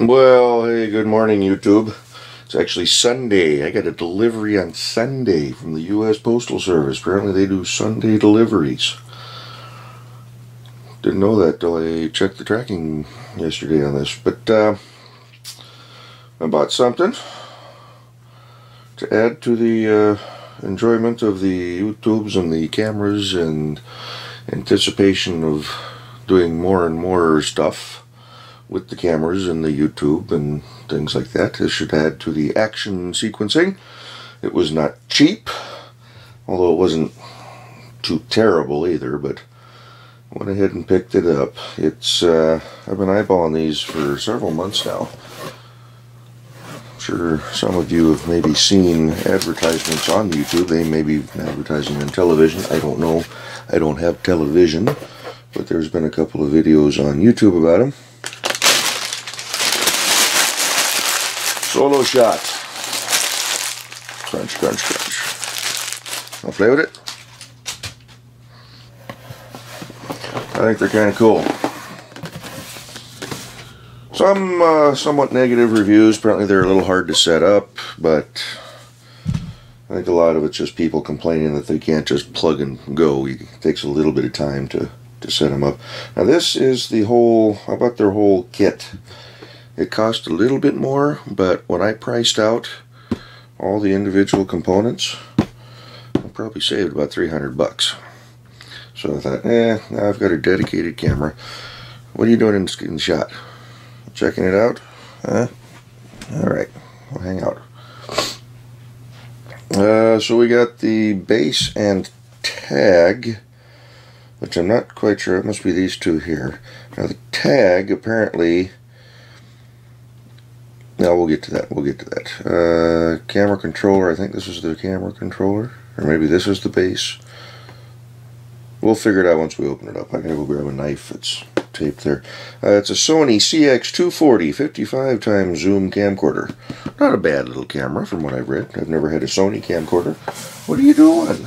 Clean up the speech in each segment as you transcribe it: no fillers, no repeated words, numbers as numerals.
Well, hey, good morning, YouTube. It's actually Sunday. I got a delivery on Sunday from the U.S. Postal Service. Apparently they do Sunday deliveries. Didn't know that till I checked the tracking yesterday on this. But I bought something to add to the enjoyment of the YouTubes and the cameras and anticipation of doing more and more stuff with the cameras and the YouTube and things like that. This should add to the action sequencing. It was not cheap, although it wasn't too terrible either, but I went ahead and picked it up. It's I've been eyeballing these for several months now. I'm sure some of you have maybe seen advertisements on YouTube. They may be advertising on television. I don't know. I don't have television, but there's been a couple of videos on YouTube about them. SoloShot. Crunch, crunch, crunch. I'll play with it. I think they're kind of cool. Some somewhat negative reviews. Apparently they're a little hard to set up, but I think a lot of it's just people complaining that they can't just plug and go. It takes a little bit of time to set them up. Now this is the whole, I bought their whole kit. It cost a little bit more, but when I priced out all the individual components, I probably saved about 300 bucks. So I thought, now I've got a dedicated camera. What are you doing in the shot? Checking it out? Alright, we'll hang out. So we got the base and tag, which I'm not quite sure. It must be these two here. Now the tag, apparently... No, we'll get to that. We'll get to that. Camera controller. I think this is the camera controller. Or maybe this is the base. We'll figure it out once we open it up. I gotta go grab a knife that's taped there. It's a Sony CX240 55x zoom camcorder. Not a bad little camera from what I've read. I've never had a Sony camcorder. What are you doing?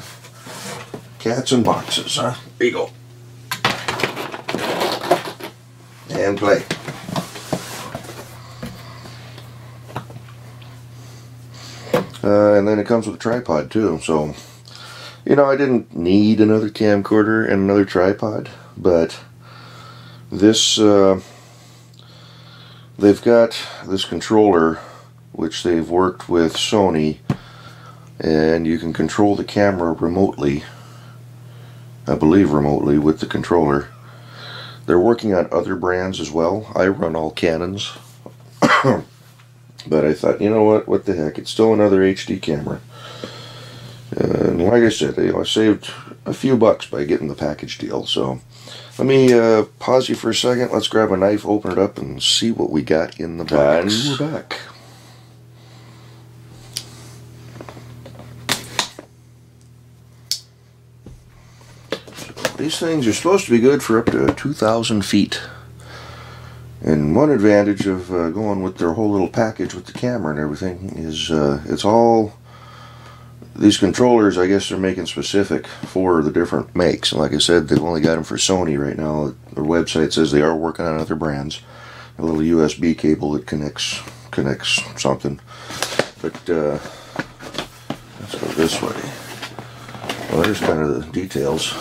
Cats and boxes, huh? There you go. And play. And then it comes with a tripod too, so you know, I didn't need another camcorder and another tripod, but this they've got this controller which they've worked with Sony, and you can control the camera remotely, I believe remotely, with the controller. They're working on other brands as well. I run all Canons. But I thought, you know what the heck, it's still another HD camera. And like I said, I saved a few bucks by getting the package deal. So let me pause you for a second. Let's grab a knife, open it up, and see what we got in the box. And we're back. So these things are supposed to be good for up to 2,000 feet. And one advantage of going with their whole little package with the camera and everything is it's all, these controllers I guess they're making specific for the different makes. And like I said, they've only got them for Sony right now. Their website says they are working on other brands. A little USB cable that connects something. But let's go this way. Well, there's kind of the details.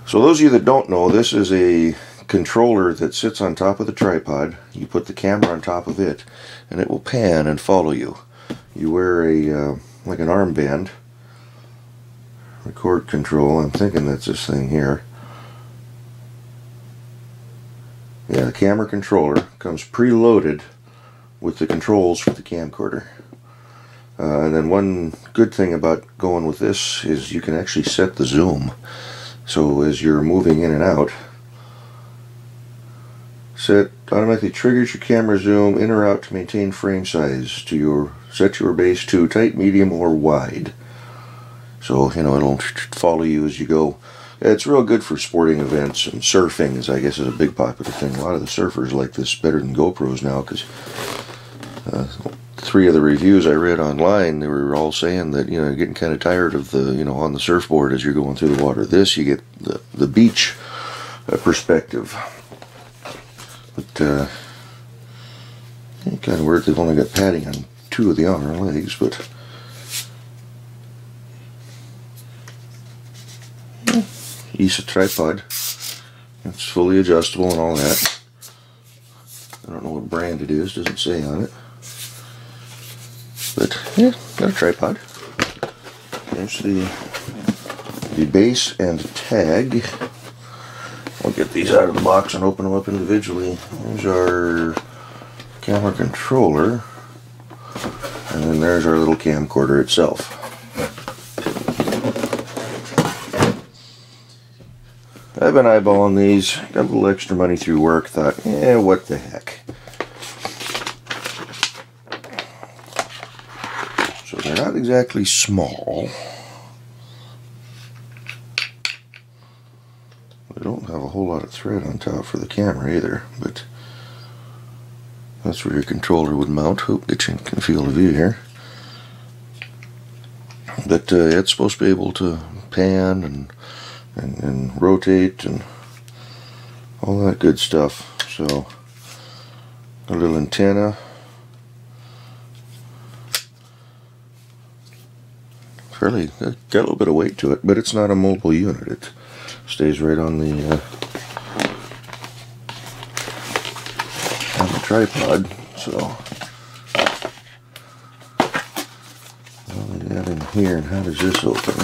So those of you that don't know, this is a controller that sits on top of the tripod. You put the camera on top of it and it will pan and follow you. You wear a like an armband. Record control, I'm thinking that's this thing here. Yeah, the camera controller comes preloaded with the controls for the camcorder. And then one good thing about going with this is you can actually set the zoom. So as you're moving in and out, set automatically triggers your camera zoom in or out to maintain frame size. Set your base to tight, medium, or wide. So you know it'll follow you as you go. It's real good for sporting events, and surfing is, I guess, is a big popular thing. A lot of the surfers like this better than GoPros now, because 3 of the reviews I read online, they were all saying that, you know, you're getting kind of tired of the, you know, on the surfboard as you're going through the water. This, you get the beach perspective. But kind of weird they've only got padding on 2 of the outer legs, but ESA tripod. It's fully adjustable and all that. I don't know what brand it is, doesn't say on it. But yeah, got a tripod. There's the base and tag. I'll get these out of the box and open them up individually. There's our camera controller, and then there's our little camcorder itself. I've been eyeballing these, got a little extra money through work, thought, yeah, what the heck. So they're not exactly small. They don't have a whole lot of thread on top for the camera either, but that's where your controller would mount. Hope that you can feel the view here. But it's supposed to be able to pan and rotate and all that good stuff. So a little antenna, fairly got a little bit of weight to it, but it's not a mobile unit. It stays right on the tripod. So what do we got in here, and how does this open?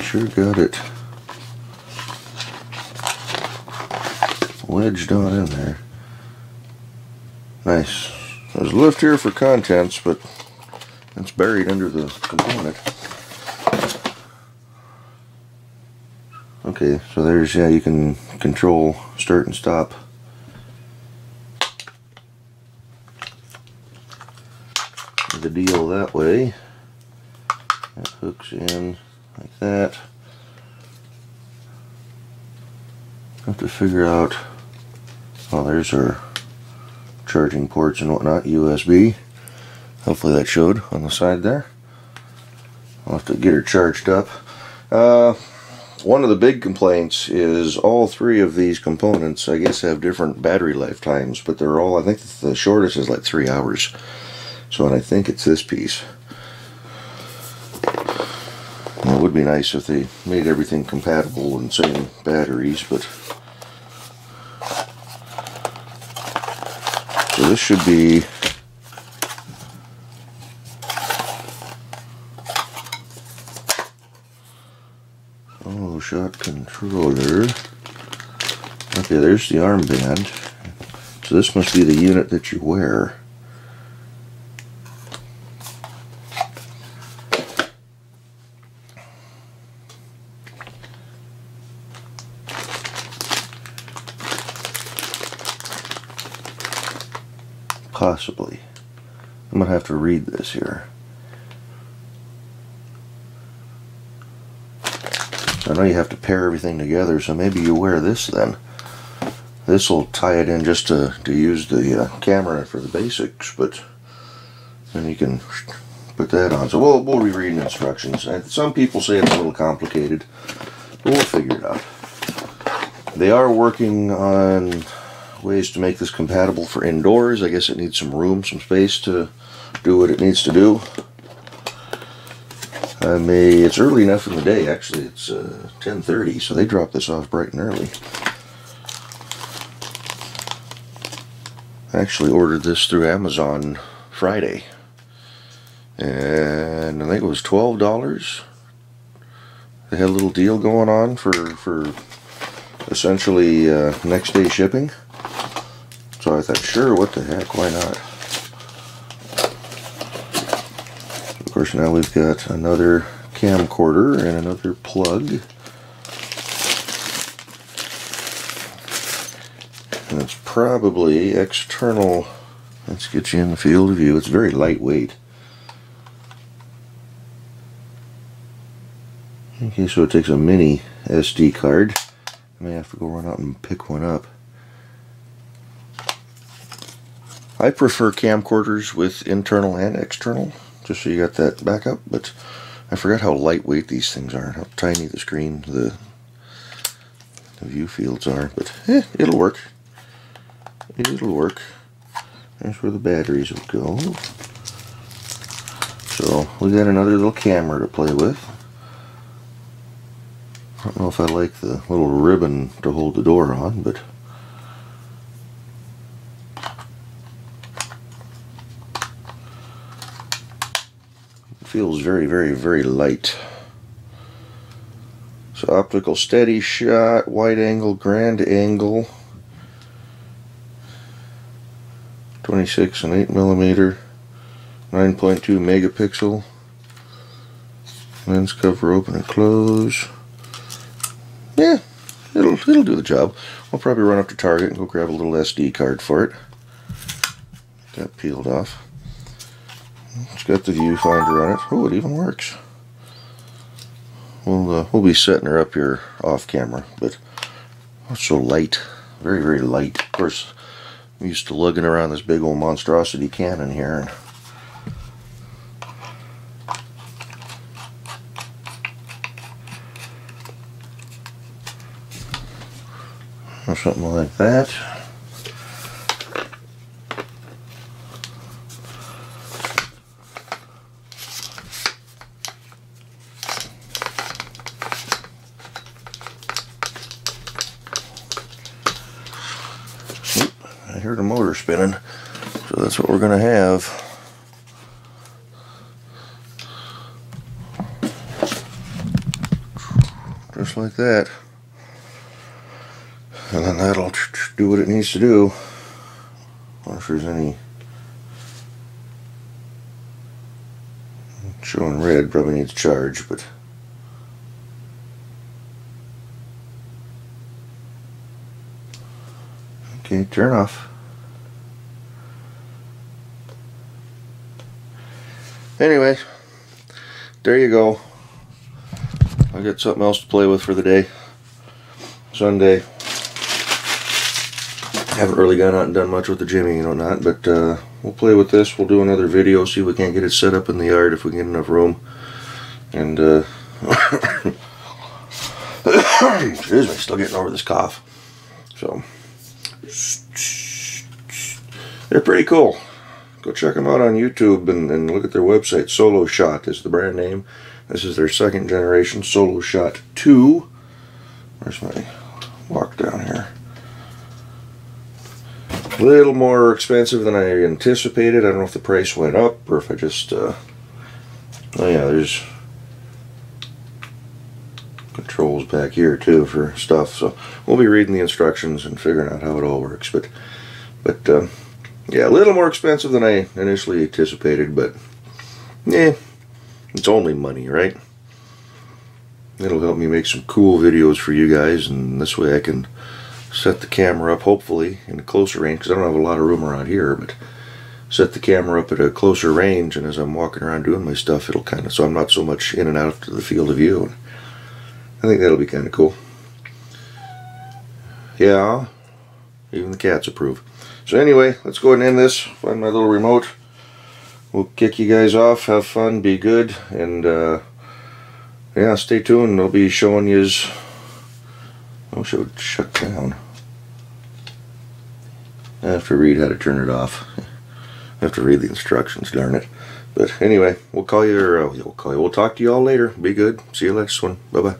Sure got it wedged on in there. Nice. There's a lift here for contents, but it's buried under the component. Okay, so there's, yeah, you can control start and stop. The deal that way. That hooks in like that. Have to figure out, oh, there's our charging ports and whatnot, USB. Hopefully that showed on the side there. I'll have to get her charged up. One of the big complaints is all 3 of these components, I guess, have different battery lifetimes, but they're all, I think the shortest is like 3 hours. So, and I think it's this piece. It would be nice if they made everything compatible and same batteries, but so this should be SoloShot controller. Okay, there's the armband. So this must be the unit that you wear. Possibly. I'm gonna have to read this here. I know you have to pair everything together, so maybe you wear this then. This will tie it in just to use the camera for the basics, but then you can put that on. So we'll be reading instructions. Some people say it's a little complicated, but we'll figure it out. They are working on ways to make this compatible for indoors. I guess it needs some room, some space to do what it needs to do. It's early enough in the day, actually. It's 10:30, so they dropped this off bright and early. I actually ordered this through Amazon Friday, and I think it was $12. They had a little deal going on for essentially next day shipping. So I thought, sure, what the heck, why not? Of course, now we've got another camcorder and another plug. And it's probably external. Let's get you in the field of view. It's very lightweight. Okay, so it takes a mini SD card. I may have to go run out and pick one up. I prefer camcorders with internal and external just so you got that backup. But I forgot how lightweight these things are, how tiny the screen, the view fields are. But it'll work. It'll work. There's where the batteries will go. So we got another little camera to play with. I don't know if I like the little ribbon to hold the door on, but it feels very, very, very light. So optical steady shot, wide angle, grand angle, 26 and 8mm, 9.2 megapixel, lens cover open and close. Yeah, it'll do the job. I'll probably run up to Target and go grab a little SD card for it. Get that peeled off. It's got the viewfinder on it. Oh, it even works. We'll be setting her up here off camera, but it's so light, very, very light. Of course, I'm used to lugging around this big old monstrosity Canon here. Or something like that. Oop, I hear the motor spinning, so that's what we're going to have. Just like that. And then that'll do what it needs to do. I wonder if there's any showing red, probably needs charge, but okay, turn off. Anyway, there you go. I got something else to play with for the day. Sunday. Haven't really gone out and done much with the jimmying and whatnot, but we'll play with this. We'll do another video, see if we can't get it set up in the yard if we can get enough room. And excuse me, still getting over this cough. So they're pretty cool. Go check them out on YouTube and look at their website. SoloShot is the brand name. This is their second generation SoloShot2. Where's my walk down here? A little more expensive than I anticipated. I don't know if the price went up or if I just oh yeah, there's controls back here too for stuff, so we'll be reading the instructions and figuring out how it all works. But yeah, a little more expensive than I initially anticipated, but yeah, it's only money, right? It'll help me make some cool videos for you guys, and this way I can set the camera up, hopefully, in a closer range, because I don't have a lot of room around here, but set the camera up at a closer range, and as I'm walking around doing my stuff, it'll kind of, so I'm not so much in and out to the field of view. And I think that'll be kind of cool. Yeah, even the cats approve. So anyway, let's go ahead and end this. Find my little remote. We'll kick you guys off, have fun, be good, and yeah, stay tuned. I'll be showing yous. I wish it would shut down. I have to read how to turn it off. I have to read the instructions, darn it. But anyway, we'll call you, or we'll talk to you all later. Be good. See you next one. Bye-bye.